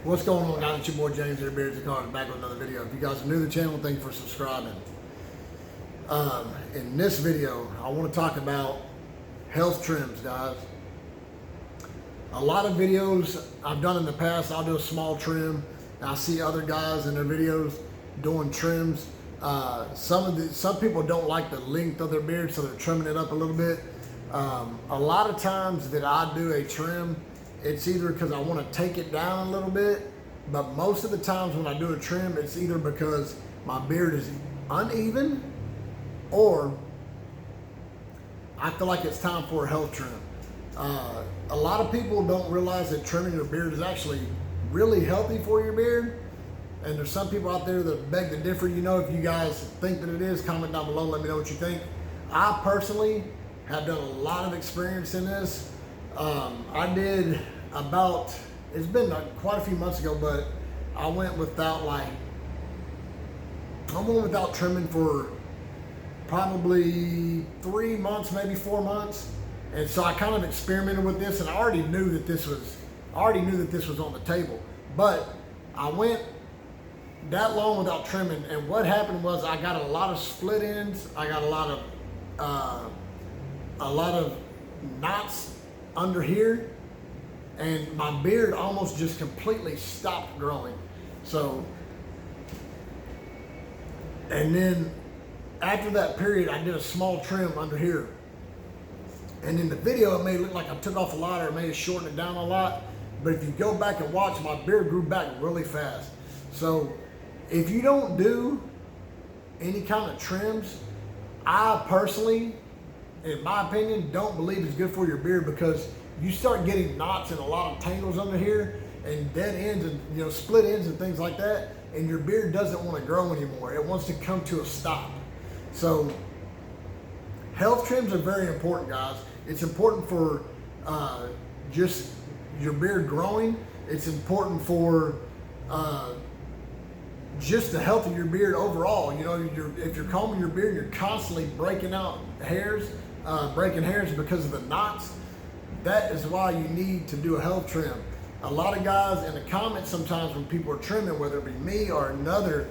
What's going on, guys? It's your boy James here, Beards and Cars, back with another video. If you guys are new to the channel, thank you for subscribing. In this video, I want to talk about health trims, guys. A lot of videos I've done in the past, I'll do a small trim. I see other guys in their videos doing trims. Some people don't like the length of their beard, so they're trimming it up a little bit. A lot of times that I do a trim, it's either because I want to take it down a little bit, but most of the times when I do a trim, it's either because my beard is uneven or I feel like it's time for a health trim. A lot of people don't realize that trimming your beard is actually really healthy for your beard. And there's some people out there that beg to differ. You know, if you guys think that it is, comment down below, let me know what you think. I personally have done a lot of experience in this. I did about, it's been quite a few months ago, but I went without trimming for probably 3 months, maybe 4 months. And so I kind of experimented with this, and I already knew that this was on the table. But I went that long without trimming, and what happened was I got a lot of split ends. I got a lot of knots under here, and my beard almost just completely stopped growing. So, and then after that period, I did a small trim under here. And in the video, it made it look like I took off a lot, or it may have shortened it down a lot. But if you go back and watch, my beard grew back really fast. So if you don't do any kind of trims, I personally, in my opinion, don't believe it's good for your beard, because you start getting knots and a lot of tangles under here and dead ends and split ends and things like that, and your beard doesn't want to grow anymore. It wants to come to a stop. So health trims are very important, guys. It's important for just your beard growing. It's important for just the health of your beard overall. You know, if you're combing your beard, you're constantly breaking out hairs, because of the knots. That is why you need to do a health trim. A lot of guys in the comments sometimes when people are trimming, whether it be me or another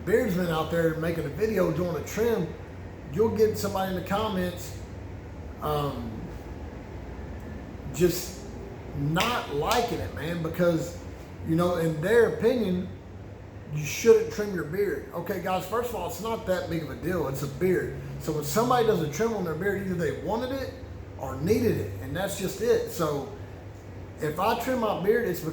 beardsman out there making a video doing a trim, you'll get somebody in the comments just not liking it, man, because in their opinion, you shouldn't trim your beard. Okay, guys, first of all, it's not that big of a deal. It's a beard. So when somebody does a trim on their beard, either they wanted it or needed it, and that's just it. So if I trim my beard, it's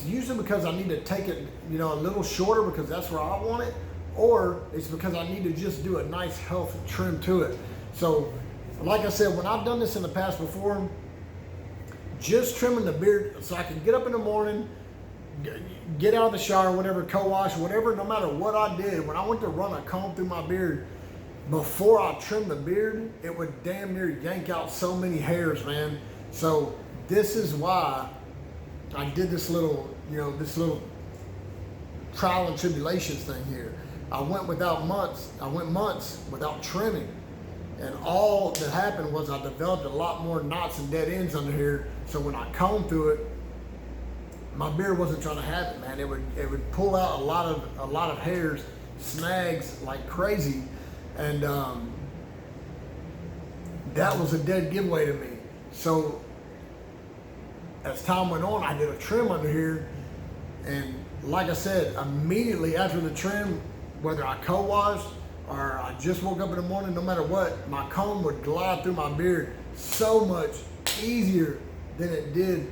usually because I need to take it, a little shorter, because that's where I want it, or it's because I need to just do a nice health trim to it. So like I said, when I've done this in the past before, just trimming the beard so I can get up in the morning, get out of the shower, whatever, co-wash, whatever, no matter what I did, when I went to run a comb through my beard, before I trimmed the beard, it would damn near yank out so many hairs, man. So this is why I did this little trial and tribulations thing here. I went months without trimming. And all that happened was I developed a lot more knots and dead ends under here. So when I combed through it, my beard wasn't trying to have it, man. It would pull out a lot of hairs, snags like crazy, and that was a dead giveaway to me. So as time went on, I did a trim under here, and like I said, immediately after the trim, whether I co-washed or I just woke up in the morning, no matter what, my comb would glide through my beard so much easier than it did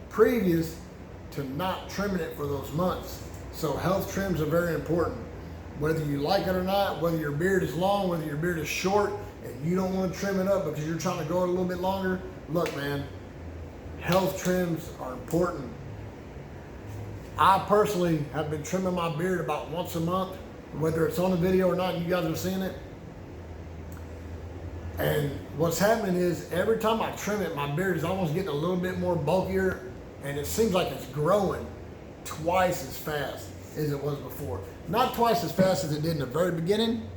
previous to not trimming it for those months. So health trims are very important. Whether you like it or not, whether your beard is long, whether your beard is short, and you don't want to trim it up because you're trying to grow it a little bit longer, look, man, health trims are important. I personally have been trimming my beard about once a month, whether it's on the video or not, you guys are seeing it. And what's happening is every time I trim it, my beard is almost getting a little bit more bulkier, and it seems like it's growing twice as fast as it was before. Not twice as fast as it did in the very beginning,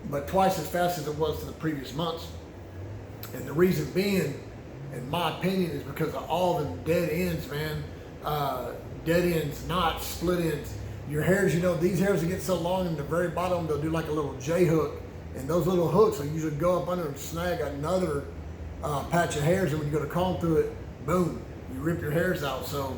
but twice as fast as it was for the previous months. And the reason being in my opinion, is because of all the dead ends, man. Dead ends, knots, split ends. Your hairs, you know, these hairs that get so long in the very bottom, they'll do like a little J hook. And those little hooks will usually go up under and snag another patch of hairs. And when you go to comb through it, boom, you rip your hairs out. So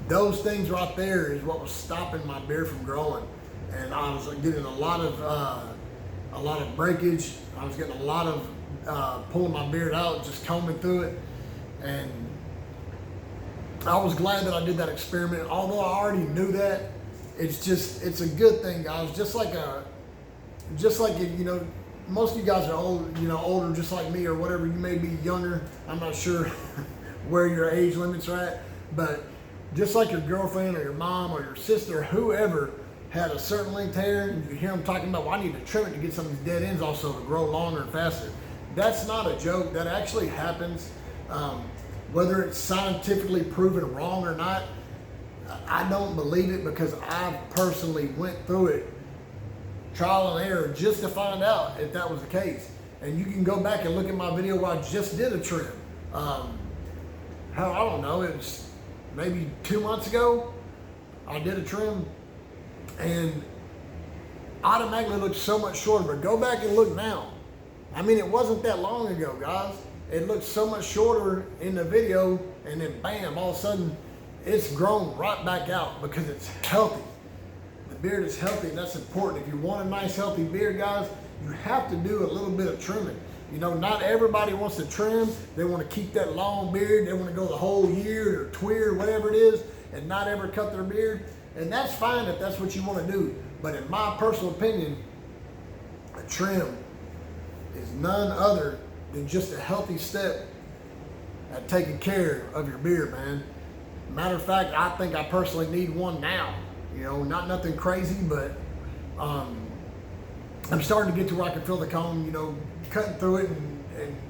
those things right there is what was stopping my beard from growing. And I was getting a lot of breakage. I was getting a lot of pulling my beard out, just combing through it. And I was glad that I did that experiment. Although I already knew that, it's a good thing, guys. Just like you know, most of you guys are old, you know, older just like me or whatever. You may be younger. I'm not sure where your age limits are at, but just like your girlfriend or your mom or your sister, whoever had a certain length hair, and you hear them talking about, well, I need to trim it to get some of these dead ends also to grow longer and faster. That's not a joke. That actually happens. Whether it's scientifically proven wrong or not, I don't believe it, because I personally went through it, trial and error, just to find out if that was the case. And you can go back and look at my video where I just did a trim. I don't know, it was maybe 2 months ago, I did a trim, and automatically looked so much shorter. But go back and look now. I mean, it wasn't that long ago, guys. It looked so much shorter in the video, and then bam, all of a sudden, it's grown right back out because it's healthy. The beard is healthy, and that's important. If you want a nice, healthy beard, guys, you have to do a little bit of trimming. You know, not everybody wants to trim. They want to keep that long beard. They want to go the whole year or twir, whatever it is, and not ever cut their beard. And that's fine if that's what you want to do. But in my personal opinion, a trim is none other than just a healthy step at taking care of your beard, man. Matter of fact, I think I personally need one now. You know, not nothing crazy, but I'm starting to get to where I can feel the comb, you know, cutting through it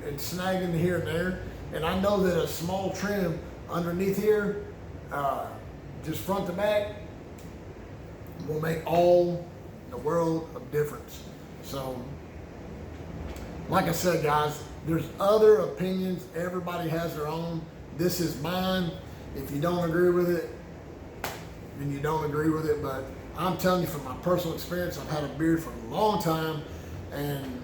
and snagging here and there. And I know that a small trim underneath here, just front to back, will make all the world of difference. So, like I said, guys, there's other opinions. Everybody has their own. This is mine. If you don't agree with it, then you don't agree with it. But I'm telling you from my personal experience, I've had a beard for a long time, and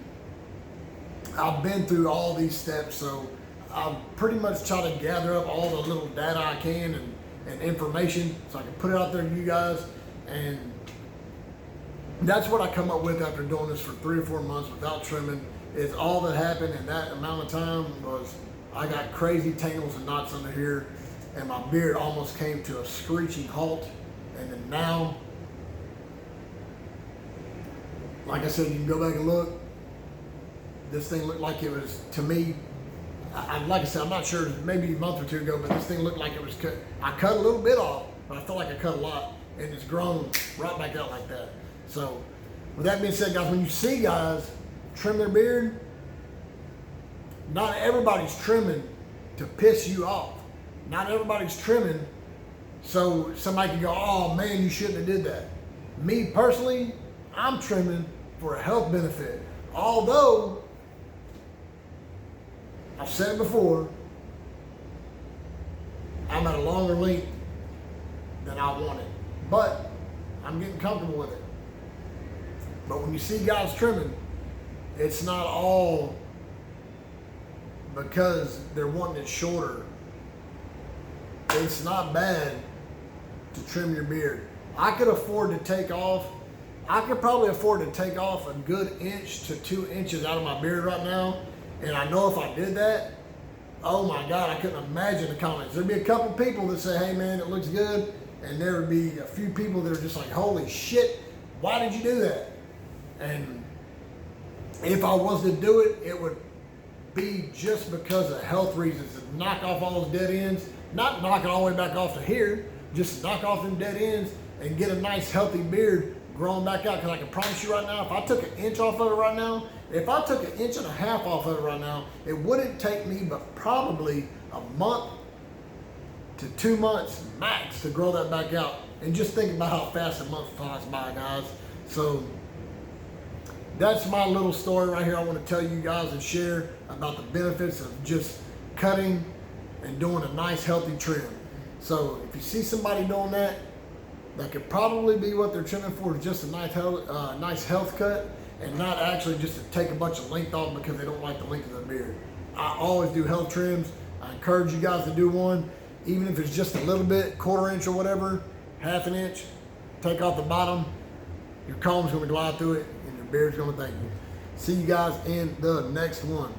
I've been through all these steps. So I've pretty much tried to gather up all the little data I can and information so I can put it out there to you guys. And that's what I come up with after doing this for 3 or 4 months without trimming. Is all that happened in that amount of time was I got crazy tangles and knots under here, and my beard almost came to a screeching halt. And then now, like I said, you can go back and look. This thing looked like it was, to me, like I said, I'm not sure, maybe a month or 2 ago, but this thing looked like it was cut. I cut a little bit off, but I felt like I cut a lot, and it's grown right back out like that. So, with that being said, guys, when you see guys trim their beard, not everybody's trimming to piss you off. Not everybody's trimming so somebody can go, oh man, you shouldn't have did that. Me personally, I'm trimming for a health benefit. Although, I've said it before, I'm at a longer length than I wanted. But I'm getting comfortable with it. But when you see guys trimming, it's not all because they're wanting it shorter. It's not bad to trim your beard. I could probably afford to take off a good 1 to 2 inches out of my beard right now. And I know if I did that, oh my God, I couldn't imagine the comments. There'd be a couple people that say, hey man, it looks good. And there would be a few people that are just like, holy shit, why did you do that? And if I was to do it, it would be just because of health reasons, to knock off all those dead ends, not knock it all the way back off to here, just knock off them dead ends and get a nice healthy beard growing back out. Because I can promise you right now, if I took 1 inch off of it right now, if I took 1.5 inches off of it right now, it wouldn't take me but probably a month to 2 months max to grow that back out. And just think about how fast a month flies by, guys. So that's my little story right here. I want to tell you guys and share about the benefits of just cutting and doing a nice healthy trim. So if you see somebody doing that, that could probably be what they're trimming for, is just a nice health cut, and not actually just to take a bunch of length off because they don't like the length of their beard. I always do health trims. I encourage you guys to do one, even if it's just a little bit, 1/4 inch or whatever, 1/2 inch. Take off the bottom. Your comb's gonna glide through it, and your beard's gonna thank you. See you guys in the next one.